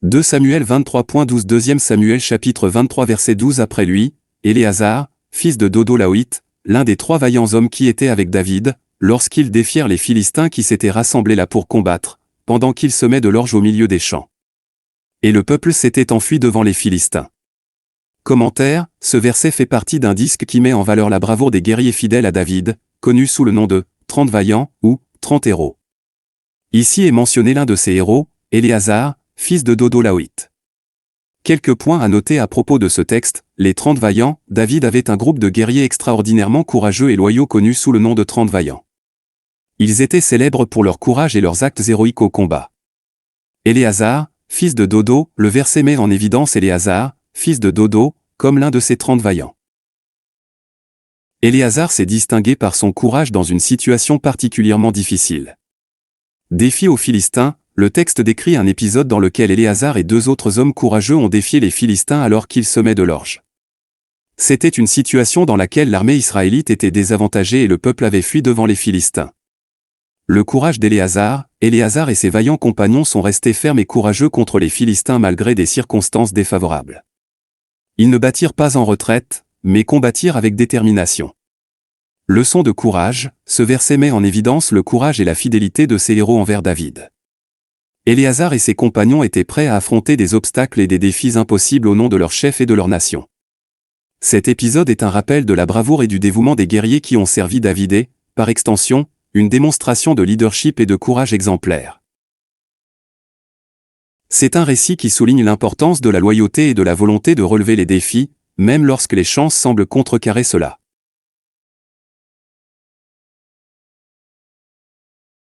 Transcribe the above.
2 Samuel 23.12 2 Samuel chapitre 23 verset 12 Après lui, Éléazar, fils de Dodo Laoïte, l'un des 3 vaillants hommes qui étaient avec David, lorsqu'ils défièrent les Philistins qui s'étaient rassemblés là pour combattre, pendant qu'ils semaient de l'orge au milieu des champs. Et le peuple s'était enfui devant les Philistins. Commentaire, ce verset fait partie d'un disque qui met en valeur la bravoure des guerriers fidèles à David, connu sous le nom de « 30 vaillants » ou « 30 héros ». Ici est mentionné l'un de ces héros, Éléazar, fils de Dodo Laoïte. Quelques points à noter à propos de ce texte, les 30 vaillants, David avait un groupe de guerriers extraordinairement courageux et loyaux connus sous le nom de 30 vaillants. Ils étaient célèbres pour leur courage et leurs actes héroïques au combat. Éléazar, fils de Dodo, le verset met en évidence Éléazar, fils de Dodo, comme l'un de ces 30 vaillants. Éléazar s'est distingué par son courage dans une situation particulièrement difficile. Défi aux Philistins, le texte décrit un épisode dans lequel Éléazar et 2 autres hommes courageux ont défié les Philistins alors qu'ils semaient de l'orge. C'était une situation dans laquelle l'armée israélite était désavantagée et le peuple avait fui devant les Philistins. Le courage d'Éléazar, Éléazar et ses vaillants compagnons sont restés fermes et courageux contre les Philistins malgré des circonstances défavorables. Ils ne battirent pas en retraite, mais combattirent avec détermination. Leçon de courage, ce verset met en évidence le courage et la fidélité de ces héros envers David. Éléazar et ses compagnons étaient prêts à affronter des obstacles et des défis impossibles au nom de leur chef et de leur nation. Cet épisode est un rappel de la bravoure et du dévouement des guerriers qui ont servi David et, par extension, une démonstration de leadership et de courage exemplaire. C'est un récit qui souligne l'importance de la loyauté et de la volonté de relever les défis, même lorsque les chances semblent contrecarrer cela.